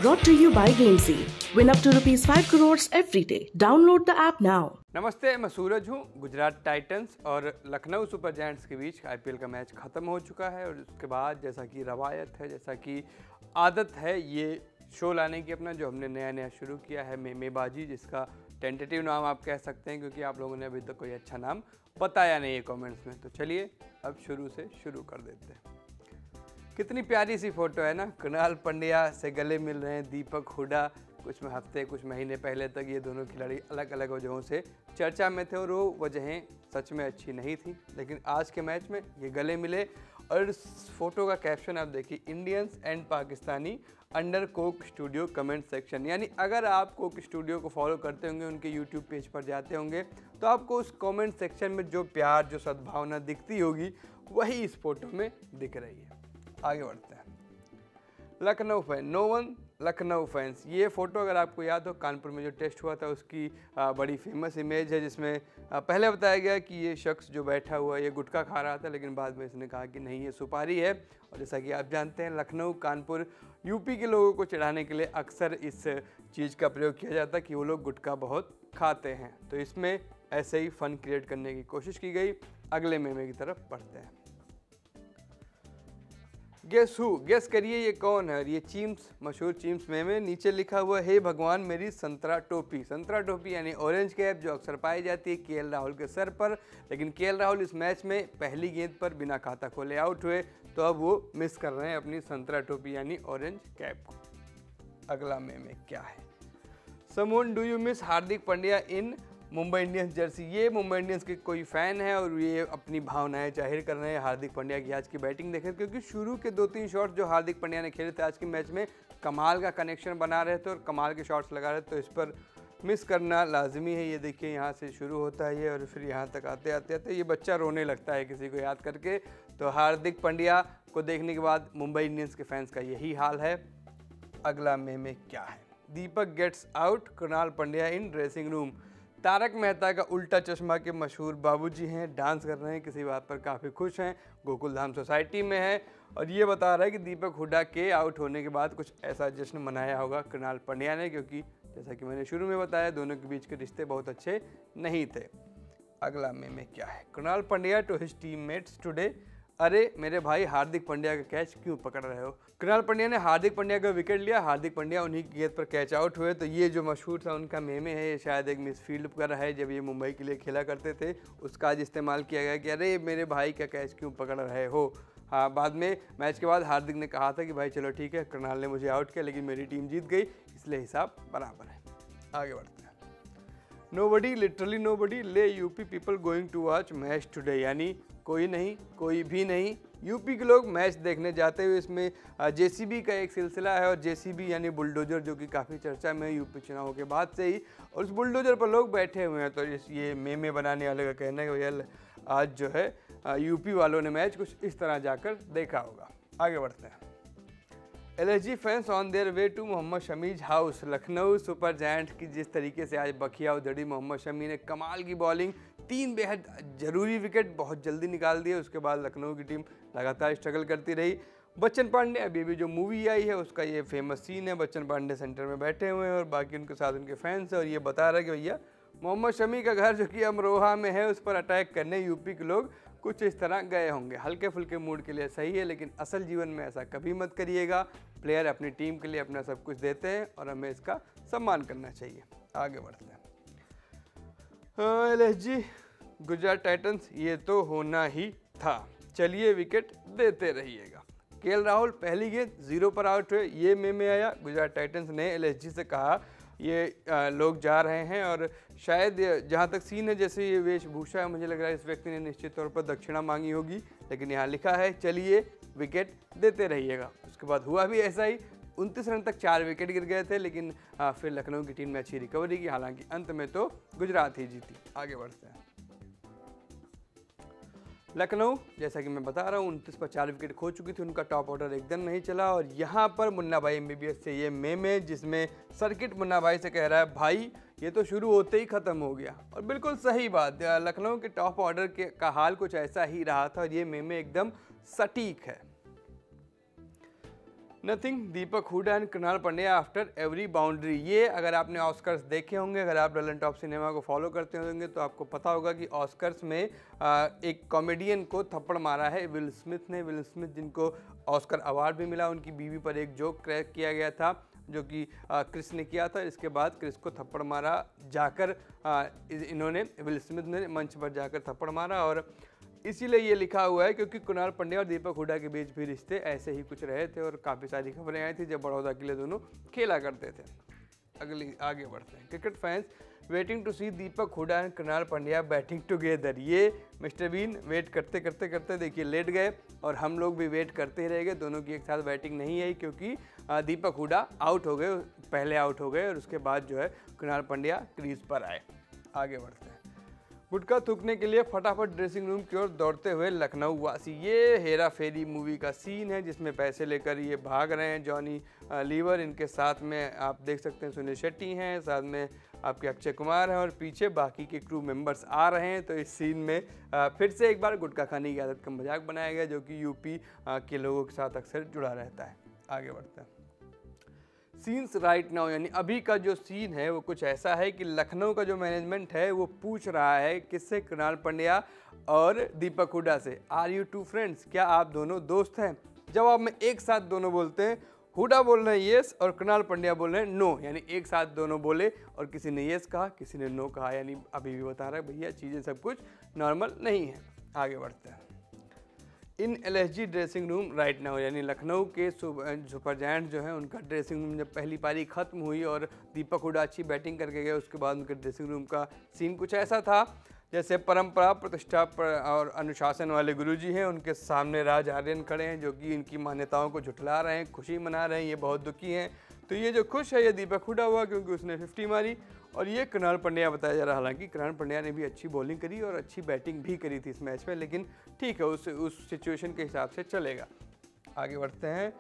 Brought to you by GameSee. Win up to ₹5 crores every day. Download the app now. नमस्ते, मैं सूरज हूँ। Gujarat Titans और Lucknow super giants के बीच IPL का match ख़त्म हो चुका है और उसके बाद जैसा कि रवायत है, जैसा कि आदत है, ये शो लाने की अपना जो हमने नया शुरू किया है मेमेबाजी, जिसका टेंटेटिव नाम आप कह सकते हैं क्योंकि आप लोगों ने अभी तक कोई अच्छा नाम बताया नहीं है कमेंट्स में। तो चलिए अब शुरू से शुरू कर देते हैं। कितनी प्यारी सी फोटो है ना, कृणाल पंड्या से गले मिल रहे हैं दीपक हुडा। कुछ महीने पहले तक ये दोनों खिलाड़ी अलग अलग वजहों से चर्चा में थे और वो वजहें सच में अच्छी नहीं थी, लेकिन आज के मैच में ये गले मिले। और इस फोटो का कैप्शन आप देखिए, Indians and Pakistani under Coke studio comment section. यानी अगर आप कोक स्टूडियो को फॉलो करते होंगे, उनके यूट्यूब पेज पर जाते होंगे, तो आपको उस कमेंट सेक्शन में जो प्यार, जो सद्भावना दिखती होगी, वही इस फोटो में दिख रही है। आगे बढ़ते हैं। Lucknow fan, no one Lucknow fans. ये फ़ोटो अगर आपको याद हो, कानपुर में जो टेस्ट हुआ था उसकी बड़ी फेमस इमेज है, जिसमें पहले बताया गया कि ये शख्स जो बैठा हुआ है ये गुटखा खा रहा था, लेकिन बाद में इसने कहा कि नहीं, ये सुपारी है। और जैसा कि आप जानते हैं, लखनऊ, कानपुर, यूपी के लोगों को चिढ़ाने के लिए अक्सर इस चीज़ का प्रयोग किया जाता है कि वो लोग गुटखा बहुत खाते हैं। तो इसमें ऐसे ही फ़न क्रिएट करने की कोशिश की गई। अगले मेमे की तरफ बढ़ते हैं। गेस करिए ये कौन है। और ये चीम्स, मशहूर चीम्स मेमे। नीचे लिखा हुआ है, हे भगवान मेरी संतरा टोपी। संतरा टोपी यानी ऑरेंज कैप, जो अक्सर पाई जाती है केएल राहुल के सर पर। लेकिन केएल राहुल इस मैच में पहली गेंद पर बिना खाता खोले आउट हुए, तो अब वो मिस कर रहे हैं अपनी संतरा टोपी यानी ऑरेंज कैप को। अगला मेमे क्या है। Someone do you miss Hardik Pandya in Mumbai Indians Jersey. ये मुंबई इंडियंस के कोई फ़ैन है और ये अपनी भावनाएं जाहिर कर रहे हैं हार्दिक पांड्या की आज की बैटिंग देखें, क्योंकि शुरू के 2-3 शॉट्स जो हार्दिक पांड्या ने खेले थे आज के मैच में, कमाल का कनेक्शन बना रहे थे और कमाल के शॉट्स लगा रहे थे। तो इस पर मिस करना लाजमी है। ये देखिए, यहाँ से शुरू होता है ये और फिर यहाँ तक आते आते ये बच्चा रोने लगता है किसी को याद करके। तो हार्दिक पांड्या को देखने के बाद मुंबई इंडियंस के फैंस का यही हाल है। अगला मेमे क्या है। दीपक गेट्स आउट, कृणाल पंड्या इन ड्रेसिंग रूम। तारक मेहता का उल्टा चश्मा के मशहूर बाबूजी हैं, डांस कर रहे हैं, किसी बात पर काफ़ी खुश हैं, गोकुलधाम सोसाइटी में है और ये बता रहा है कि दीपक हुड्डा के आउट होने के बाद कुछ ऐसा जश्न मनाया होगा कृणाल पंड्या ने, क्योंकि जैसा कि मैंने शुरू में बताया, दोनों के बीच के रिश्ते बहुत अच्छे नहीं थे। अगला मेमे क्या है। Krunal Pandya to his teammates today, अरे मेरे भाई हार्दिक पांड्या का कैच क्यों पकड़ रहे हो। कृणाल पंड्या ने हार्दिक पांड्या का विकेट लिया, हार्दिक पांड्या उन्हीं की गेंद पर कैच आउट हुए। तो ये जो मशहूर था उनका मेमे है, ये शायद एक मिसफील्ड कर है, जब ये मुंबई के लिए खेला करते थे उसका आज इस्तेमाल किया गया कि अरे मेरे भाई का कैच क्यों पकड़ रहे हो। हाँ, बाद में मैच के बाद हार्दिक ने कहा था कि भाई चलो ठीक है, कृणाल ने मुझे आउट किया लेकिन मेरी टीम जीत गई, इसलिए हिसाब बराबर है। आगे बढ़ते हैं। नोबडी, लिटरली नोबडी, ले UP people going to watch match today. यानी कोई नहीं, कोई भी नहीं, यूपी के लोग मैच देखने जाते हुए। इसमें जेसीबी का एक सिलसिला है और जेसीबी यानी बुलडोजर, जो कि काफ़ी चर्चा में है यूपी चुनाव के बाद से ही, और उस बुलडोजर पर लोग बैठे हुए हैं। तो ये मेमे बनाने वाले का कहना है कि भैया आज जो है यूपी वालों ने मैच कुछ इस तरह जाकर देखा होगा। आगे बढ़ते हैं। LSG fans on their way to Mohammad Shami's house. Lucknow super giant की जिस तरीके से आज बखिया उधड़ी मोहम्मद शमी ने, कमाल की बॉलिंग, 3 बेहद ज़रूरी विकेट बहुत जल्दी निकाल दिए। उसके बाद लखनऊ की टीम लगातार स्ट्रगल करती रही। बच्चन पांडे, अभी भी जो मूवी आई है उसका ये फेमस सीन है, बच्चन पांडे सेंटर में बैठे हुए हैं और बाकी उनके साथ उनके फैंस हैं और ये बता रहा है कि भैया मोहम्मद शमी का घर जो कि अमरोहा में है, उस पर अटैक करने यूपी के लोग कुछ इस तरह गए होंगे। हल्के फुल्के मूड के लिए सही है, लेकिन असल जीवन में ऐसा कभी मत करिएगा। प्लेयर अपनी टीम के लिए अपना सब कुछ देते हैं और हमें इसका सम्मान करना चाहिए। आगे बढ़ते हैं। एलएसजी गुजरात टाइटंस, ये तो होना ही था, चलिए विकेट देते रहिएगा। केएल राहुल पहली गेंद 0 पर आउट हुए, ये मेमे आया। गुजरात टाइटंस ने एलएसजी से कहा ये लोग जा रहे हैं और शायद जहाँ तक सीन है, जैसे ये वेशभूषा है, मुझे लग रहा है इस व्यक्ति ने निश्चित तौर पर दक्षिणा मांगी होगी, लेकिन यहाँ लिखा है चलिए विकेट देते रहिएगा। उसके बाद हुआ भी ऐसा ही, 29 रन तक 4 विकेट गिर गए थे, लेकिन फिर लखनऊ की टीम ने अच्छी रिकवरी की, हालांकि अंत में तो गुजरात ही जीती। आगे बढ़ते हैं। लखनऊ, जैसा कि मैं बता रहा हूँ, 29 पर 4 विकेट खो चुकी थी, उनका टॉप ऑर्डर एकदम नहीं चला। और यहाँ पर मुन्ना भाई एमबीबीएस से ये मेमे, जिसमें सर्किट मुन्ना भाई से कह रहा है भाई ये तो शुरू होते ही ख़त्म हो गया। और बिल्कुल सही बात, लखनऊ के टॉप ऑर्डर का हाल कुछ ऐसा ही रहा था और ये मेमे एकदम सटीक है। Nothing, Deepak Hooda and Krunal Pandya after every boundary. ये अगर आपने ऑस्कर्स देखे होंगे, अगर आप ललन टॉप सिनेमा को फॉलो करते होंगे तो आपको पता होगा कि ऑस्कर्स में एक कॉमेडियन को थप्पड़ मारा है विल स्मिथ ने। विल स्मिथ जिनको ऑस्कर अवार्ड भी मिला, उनकी बीवी पर एक जोक क्रैक किया गया था जो कि क्रिस ने किया था। इसके बाद क्रिस को थप्पड़ मारा जाकर इन्होंने, विल स्मिथ ने मंच पर जाकर थप्पड़ मारा, और इसीलिए ये लिखा हुआ है क्योंकि कृणाल पंड्या और दीपक हुडा के बीच भी रिश्ते ऐसे ही कुछ रहे थे और काफ़ी सारी खबरें आई थी जब बड़ौदा के लिए दोनों खेला करते थे। आगे बढ़ते हैं। Cricket fans waiting to see Deepak Hooda and Krunal Pandya batting together. ये मिस्टर बीन वेट करते करते करते देखिए लेट गए और हम लोग भी वेट करते ही रह गए। दोनों की एक साथ बैटिंग नहीं आई क्योंकि दीपक हुडा आउट हो गए, पहले आउट हो गए और उसके बाद जो है कृणाल पंड्या क्रीज पर आए। आगे बढ़ते हैं। गुटखा थूकने के लिए फटाफट ड्रेसिंग रूम की ओर दौड़ते हुए लखनऊ वासी। ये हेरा फेरी मूवी का सीन है जिसमें पैसे लेकर ये भाग रहे हैं जॉनी लीवर, इनके साथ में आप देख सकते हैं सुनील शेट्टी हैं, साथ में आपके अक्षय कुमार हैं और पीछे बाकी के क्रू मेंबर्स आ रहे हैं। तो इस सीन में फिर से एक बार गुटखा खाने की आदत का मजाक बनाया गया जो कि यूपी के लोगों के साथ अक्सर जुड़ा रहता है। आगे बढ़ते हैं। सीन्स राइट नाउ, यानी अभी का जो सीन है वो कुछ ऐसा है कि लखनऊ का जो मैनेजमेंट है वो पूछ रहा है किससे, कृणाल पंड्या और दीपक हुडा से, आर यू टू फ्रेंड्स, क्या आप दोनों दोस्त हैं। जवाब में एक साथ दोनों बोलते हैं, हुडा बोल रहे हैं येस और कृणाल पंड्या बोल रहे हैं नो, यानी एक साथ दोनों बोले और किसी ने येस कहा किसी ने नो कहा, यानी अभी भी बता रहा है भैया चीज़ें सब कुछ नॉर्मल नहीं है। आगे बढ़ते हैं। In LSG dressing room right now, यानी लखनऊ के सुपर जायंट जो है उनका ड्रेसिंग रूम जब पहली पारी खत्म हुई और दीपक हुडा अच्छी बैटिंग करके गए उसके बाद उनके ड्रेसिंग रूम का सीन कुछ ऐसा था जैसे परंपरा प्रतिष्ठा और अनुशासन वाले गुरुजी हैं, उनके सामने राज आर्यन खड़े हैं जो कि इनकी मान्यताओं को झुठला रहे हैं, खुशी मना रहे हैं, ये बहुत दुखी हैं। तो ये जो खुश है ये दीपक हुडा हुआ क्योंकि उसने 50 मारी और ये कृणाल पंड्या बताया जा रहा है। हालांकि कृणाल पंड्या ने भी अच्छी बॉलिंग करी और अच्छी बैटिंग भी करी थी इस मैच में, लेकिन ठीक है उस सिचुएशन के हिसाब से चलेगा। आगे बढ़ते हैं।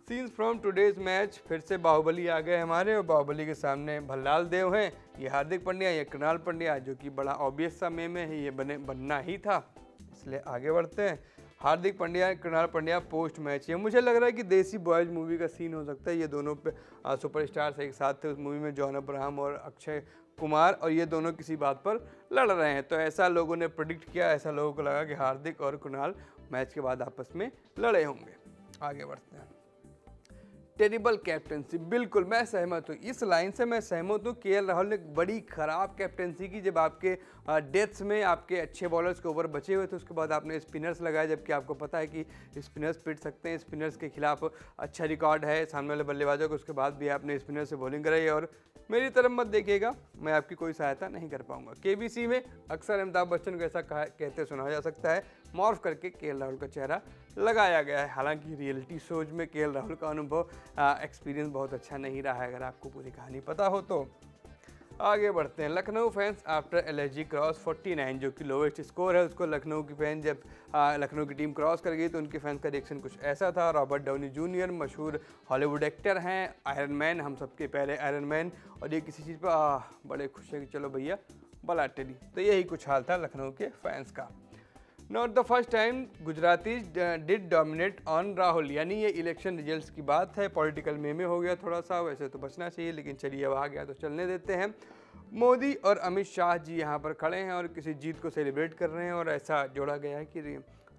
सीन्स फ्रॉम टुडेज मैच, फिर से बाहुबली आ गए हमारे और बाहुबली के सामने भल्लाल देव हैं, ये हार्दिक पंड्या, ये कृणाल पंड्या, जो कि बड़ा ऑब्वियस सा मेम है, ये बनना ही था, इसलिए आगे बढ़ते हैं। हार्दिक पंड्या कृणाल पंड्या पोस्ट मैच, ये मुझे लग रहा है कि देसी बॉयज मूवी का सीन हो सकता है। ये दोनों सुपरस्टार्स एक साथ थे उस मूवी में, जॉन अब्राहम और अक्षय कुमार, और ये दोनों किसी बात पर लड़ रहे हैं। तो ऐसा लोगों ने प्रेडिक्ट किया, ऐसा लोगों को लगा कि हार्दिक और कृणाल मैच के बाद आपस में लड़े होंगे। आगे बढ़ते हैं। टेरिबल कैप्टनसी, बिल्कुल मैं सहमत हूँ, इस लाइन से मैं सहमत हूँ। केएल राहुल ने बड़ी ख़राब कैप्टनसी की जब आपके डेथ्स में आपके अच्छे बॉलर्स के ओवर बचे हुए थे, उसके बाद आपने स्पिनर्स लगाए, जबकि आपको पता है कि स्पिनर्स पिट सकते हैं, स्पिनर्स के खिलाफ अच्छा रिकॉर्ड है सामने वाले बल्लेबाजों को, उसके बाद भी आपने स्पिनर से बॉलिंग कराई। और मेरी तरफ मत देखिएगा, मैं आपकी कोई सहायता नहीं कर पाऊंगा। केबीसी में अक्सर अमिताभ बच्चन को ऐसा कहते सुना जा सकता है, मॉर्फ करके केएल राहुल का चेहरा लगाया गया है। हालांकि रियलिटी शोज में केएल राहुल का अनुभव एक्सपीरियंस बहुत अच्छा नहीं रहा है, अगर आपको पूरी कहानी पता हो तो। आगे बढ़ते हैं। Lucknow fans after LSG cross 49, जो कि लोवेस्ट स्कोर है, उसको लखनऊ की फैन जब लखनऊ की टीम क्रॉस कर गई तो उनके फैंस का रिएक्शन कुछ ऐसा था। रॉबर्ट डाउनी जूनियर मशहूर हॉलीवुड एक्टर हैं, आयरन मैन, हम सबके पहले आयरन मैन, और ये किसी चीज़ पर बड़े खुश है कि चलो भैया बला टेली। तो यही कुछ हाल था लखनऊ के फैंस का। Not the first time Gujarati did dominate on Rahul, यानी ये इलेक्शन रिजल्ट्स की बात है, पॉलिटिकल में हो गया थोड़ा सा, वैसे तो बचना चाहिए लेकिन चलिए अब आ गया तो चलने देते हैं। मोदी और अमित शाह जी यहाँ पर खड़े हैं और किसी जीत को सेलिब्रेट कर रहे हैं, और ऐसा जोड़ा गया है कि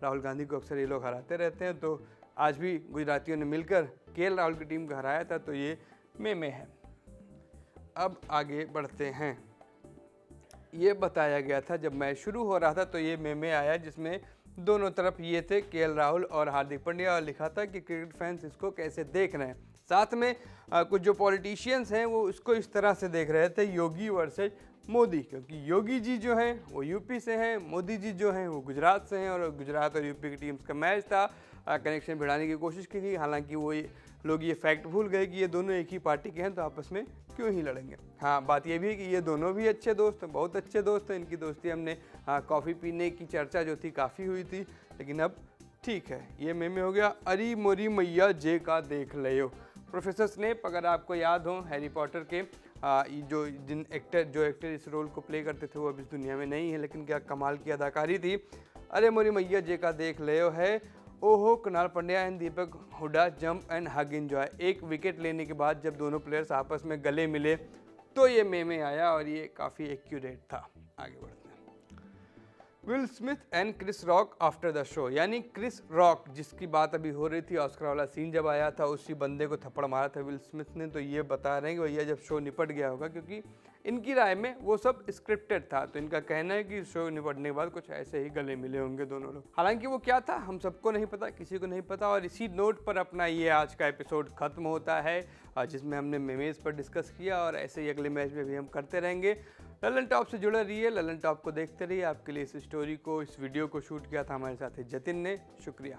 राहुल गांधी को अक्सर ये लोग हराते रहते हैं, तो आज भी गुजरातियों ने मिलकर केएल राहुल की टीम को हराया था, तो ये में है। अब आगे बढ़ते हैं। ये बताया गया था जब मैच शुरू हो रहा था तो ये मेमे आया जिसमें दोनों तरफ ये थे केएल राहुल और हार्दिक पंड्या, और लिखा था कि क्रिकेट फैंस इसको कैसे देख रहे हैं। साथ में कुछ जो पॉलिटिशियंस हैं वो इसको इस तरह से देख रहे थे, योगी वर्सेस मोदी, क्योंकि योगी जी जो हैं वो यूपी से हैं, मोदी जी जो हैं वो गुजरात से हैं, और गुजरात और यूपी की टीम्स का मैच था। कनेक्शन भिड़ाने की कोशिश की गई, हालांकि वो लोग ये फैक्ट भूल गए कि ये दोनों एक ही पार्टी के हैं तो आपस में क्यों ही लड़ेंगे। हाँ, बात ये भी है कि ये दोनों भी अच्छे दोस्त हैं, बहुत अच्छे दोस्त हैं, इनकी दोस्ती हमने कॉफ़ी पीने की चर्चा जो थी काफ़ी हुई थी, लेकिन अब ठीक है। ये मेमे हो गया, अरी मोरी मैया जे का देख लियो। प्रोफेसर स्नेप, अगर आपको याद हो हैरी पॉटर के जो एक्टर इस रोल को प्ले करते थे वो अब इस दुनिया में नहीं है, लेकिन क्या कमाल की अदाकारी थी। अरे मोरी मैया जे का देख लियो है ओहो, Kunal Pandya and Deepak Hooda jump and hug enjoy. एक विकेट लेने के बाद जब दोनों प्लेयर्स आपस में गले मिले तो ये मेमे आया और ये काफ़ी एक्यूरेट था। आगे बढ़ते हैं। Will Smith and Chris Rock after the show, यानी क्रिस रॉक जिसकी बात अभी हो रही थी, ऑस्कर वाला सीन जब आया था उसी बंदे को थप्पड़ मारा था विल स्मिथ ने, तो ये बता रहे हैं कि भैया जब शो निपट गया होगा, क्योंकि इनकी राय में वो सब स्क्रिप्टेड था, तो इनका कहना है कि शो निपटने के बाद कुछ ऐसे ही गले मिले होंगे दोनों लोग। हालांकि वो क्या था हम सबको नहीं पता, किसी को नहीं पता। और इसी नोट पर अपना ये आज का एपिसोड खत्म होता है, जिसमें हमने मेमेज पर डिस्कस किया और ऐसे ही अगले मैच में भी हम करते रहेंगे। ललन टॉप से जुड़े रहिए, ललन टॉप को देखते रहिए। आपके लिए इस स्टोरी को, इस वीडियो को शूट किया था हमारे साथी जतिन ने। शुक्रिया।